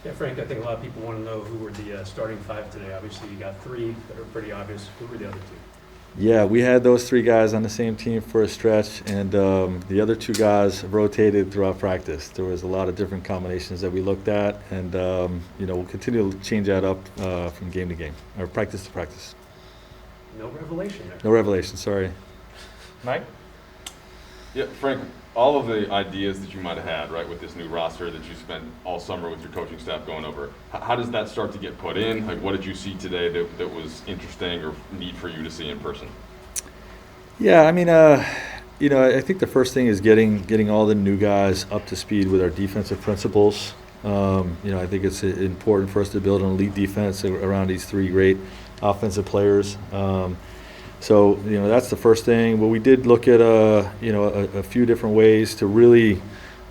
Yeah, Frank, I think a lot of people want to know who were the starting five today. Obviously, you got three that are pretty obvious. Who were the other two? Yeah, we had those three guys on the same team for a stretch, and the other two guys rotated throughout practice. There was a lot of different combinations that we looked at, and we'll continue to change that up from game to game, or practice to practice. No revelation there. No revelation, sorry. Mike? Yeah, Frank, all of the ideas that you might have had, right, with this new roster that you spent all summer with your coaching staff going over, how does that start to get put in? Like, what did you see today that was interesting or neat for you to see in person? Yeah, I mean, I think the first thing is getting all the new guys up to speed with our defensive principles. I think it's important for us to build an elite defense around these three great offensive players. So that's the first thing. But we did look at a few different ways to really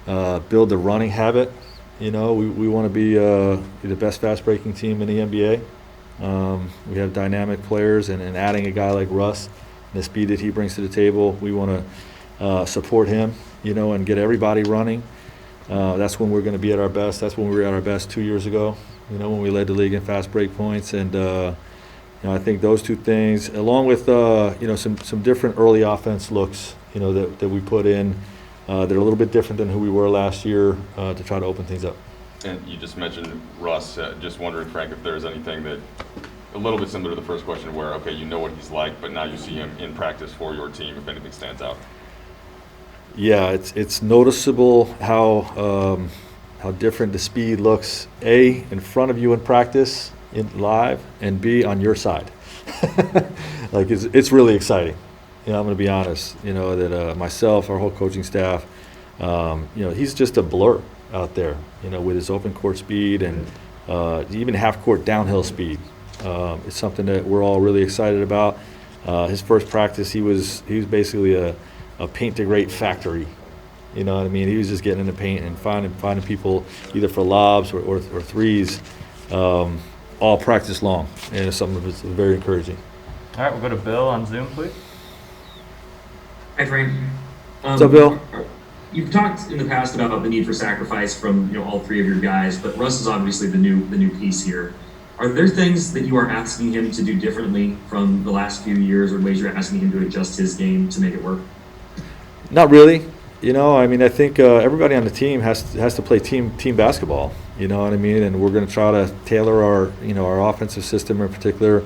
build the running habit. We want to be the best fast breaking team in the NBA. We have dynamic players, and adding a guy like Russ, and the speed that he brings to the table, we want to support him. And get everybody running. That's when we're going to be at our best. That's when we were at our best 2 years ago. When we led the league in fast break points, and I think those two things, along with some different early offense looks, that we put in, they're a little bit different than who we were last year to try to open things up. And you just mentioned Russ. Just wondering, Frank, if there's anything that a little bit similar to the first question, where okay, you know what he's like, but now you see him in practice for your team. If anything stands out. Yeah, it's noticeable how different the speed looks. A, in front of you in practice, in live, and B, on your side. Like it's really exciting. I'm going to be honest. That myself, our whole coaching staff, he's just a blur out there. With his open court speed and even half court downhill speed. It's something that we're all really excited about. His first practice, he was basically a paint to great factory. You know what I mean? He was just getting in the paint and finding people either for lobs or threes. All practice long, and it's something that's very encouraging. All right, we'll go to Bill on Zoom, please. Hi, Frank. What's up, Bill? You've talked in the past about the need for sacrifice from all three of your guys, but Russ is obviously the new piece here. Are there things that you are asking him to do differently from the last few years, or ways you're asking him to adjust his game to make it work? Not really. I think everybody on the team has to play team basketball. You know what I mean? And we're going to try to tailor our offensive system in particular,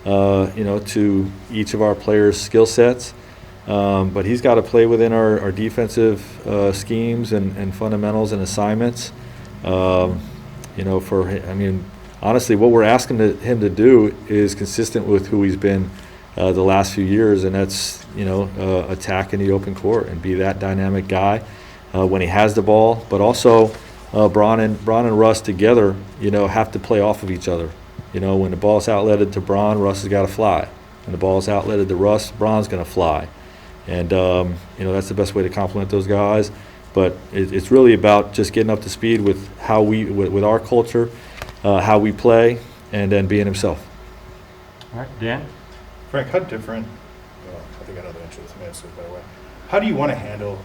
to each of our players' skill sets. But he's got to play within our defensive schemes and fundamentals and assignments. Honestly, what we're asking him to do is consistent with who he's been the last few years, and that's attack in the open court and be that dynamic guy when he has the ball, but also Bron and Russ together have to play off of each other. When the ball's outletted to Bron, Russ has got to fly. When the ball's outletted to Russ, Bron's going to fly, and that's the best way to complement those guys. But it's really about just getting up to speed with how with our culture, how we play, and then being himself. All right, Dan. Frank, how different, I think I know the answer to this, answer, by the way. How do you want to handle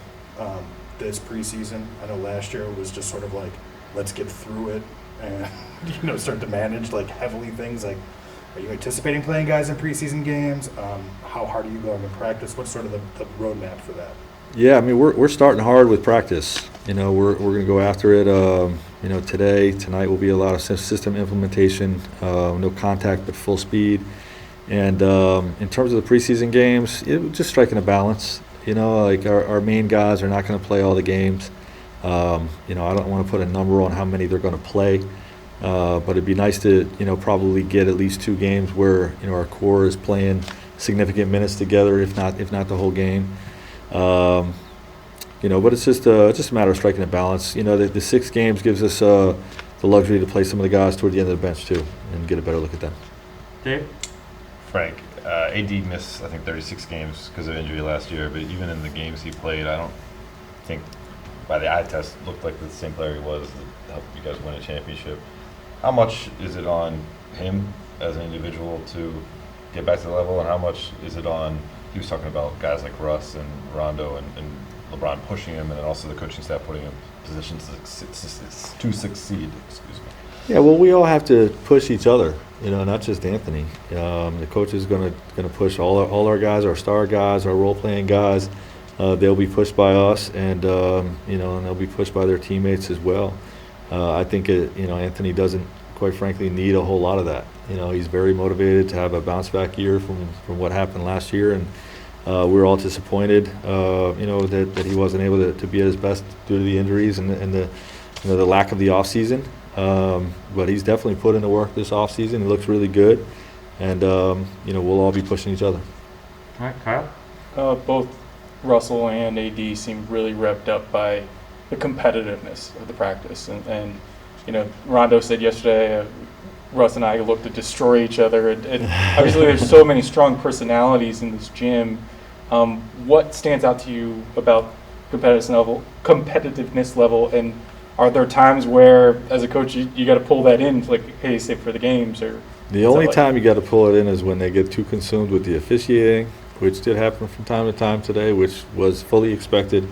this preseason? I know last year it was just sort of like, let's get through it and, start to manage like heavily things. Like, are you anticipating playing guys in preseason games? How hard are you going in practice? What's sort of the roadmap for that? Yeah, we're starting hard with practice. We're going to go after it. Tonight will be a lot of system implementation, no contact but full speed. And in terms of the preseason games, just striking a balance. Like our main guys are not going to play all the games. I don't want to put a number on how many they're going to play, but it'd be nice to probably get at least 2 games where our core is playing significant minutes together, if not the whole game. But it's just a matter of striking a balance. The 6 games gives us the luxury to play some of the guys toward the end of the bench too, and get a better look at them. Dave? Frank, AD missed, I think, 36 games because of injury last year, but even in the games he played, I don't think, by the eye test, looked like the same player he was that helped you guys win a championship. How much is it on him as an individual to get back to the level, and how much is it on, he was talking about guys like Russ and Rondo and LeBron pushing him, and then also the coaching staff putting him in positions to succeed, excuse me. Yeah, well, we all have to push each other, not just Anthony. The coach is gonna push all our guys, our star guys, our role-playing guys. They'll be pushed by us, and and they'll be pushed by their teammates as well. I think Anthony doesn't, quite frankly, need a whole lot of that. He's very motivated to have a bounce-back year from what happened last year, and we were all disappointed, that he wasn't able to be at his best due to the injuries and the lack of the off season. But he's definitely put in the work this off season. He looks really good, and we'll all be pushing each other. All right, Kyle. Both Russell and AD seem really revved up by the competitiveness of the practice, and Rondo said yesterday, Russ and I look to destroy each other, and obviously there's so many strong personalities in this gym. What stands out to you about competitiveness level, and are there times where, as a coach, you got to pull that in, like, hey, save for the games? Or the only time you got to pull it in is when they get too consumed with the officiating, which did happen from time to time today, which was fully expected.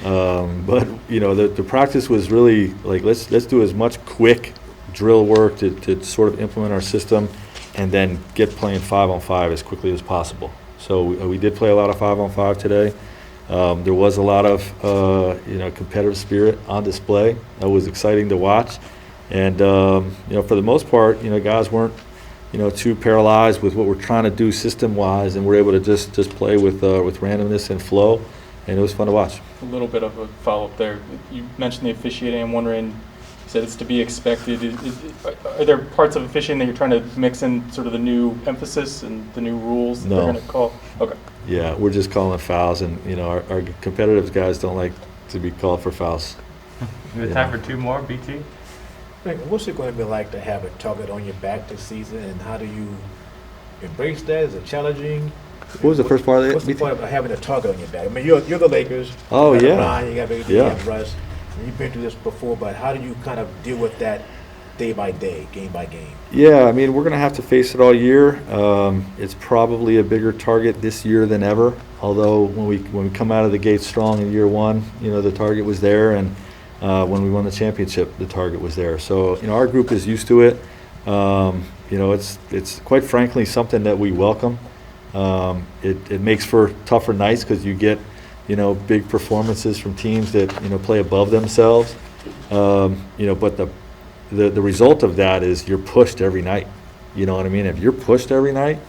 But the practice was really like, let's do as much quick drill work to sort of implement our system, and then get playing 5-on-5 as quickly as possible. So we did play a lot of 5-on-5 today. There was a lot of competitive spirit on display. That was exciting to watch, and for the most part, guys weren't too paralyzed with what we're trying to do system-wise, and we're able to just play with randomness and flow, and it was fun to watch. A little bit of a follow-up there. You mentioned the officiating. I'm wondering, you said it's to be expected. Are there parts of officiating that you're trying to mix in sort of the new emphasis and the new rules that they're going to call? Okay. Yeah, we're just calling fouls, and our competitive guys don't like to be called for fouls. We have time for two more, BT. Frank, what's it going to be like to have a target on your back this season, and how do you embrace that? Is it challenging? What was the first part of that? What's the point of having a target on your back? I mean, you're the Lakers. Oh, you got yeah. LeBron, you got AD, you Yeah. got Russ. And you've been through this before, but how do you kind of deal with that day by day, game by game? Yeah, I mean, we're going to have to face it all year. It's probably a bigger target this year than ever. Although when we come out of the gate strong in year one, the target was there, and when we won the championship, the target was there. So our group is used to it. It's quite frankly something that we welcome. It makes for tougher nights because you get big performances from teams that play above themselves. But the result of that is you're pushed every night. You know what I mean? If you're pushed every night,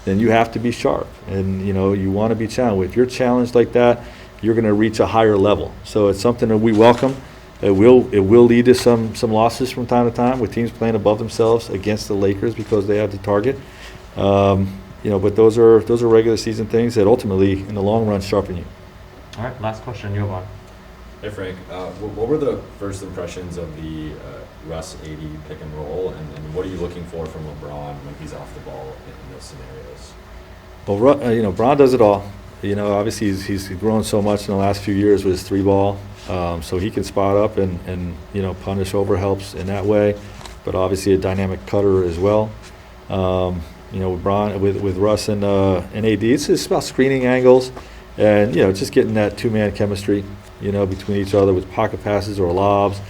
then you have to be sharp, and you want to be challenged. If you're challenged like that, you're going to reach a higher level. So it's something that we welcome. It will lead to some losses from time to time with teams playing above themselves against the Lakers because they have the target. But those are regular season things that ultimately, in the long run, sharpen you. All right, last question, Jovan. Hey Frank, what were the first impressions of the Russ AD pick and roll, and what are you looking for from LeBron when he's off the ball in those scenarios? Well, Bron does it all. Obviously he's grown so much in the last few years with his 3-ball, so he can spot up and punish over, helps in that way, but obviously a dynamic cutter as well. With Bron, with Russ and AD, it's just about screening angles and just getting that 2-man chemistry between each other with pocket passes or lobs,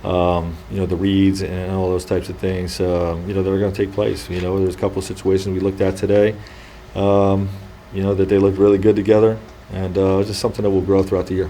the reads and all those types of things that are going to take place. There's a couple of situations we looked at today that they looked really good together, and just something that will grow throughout the year.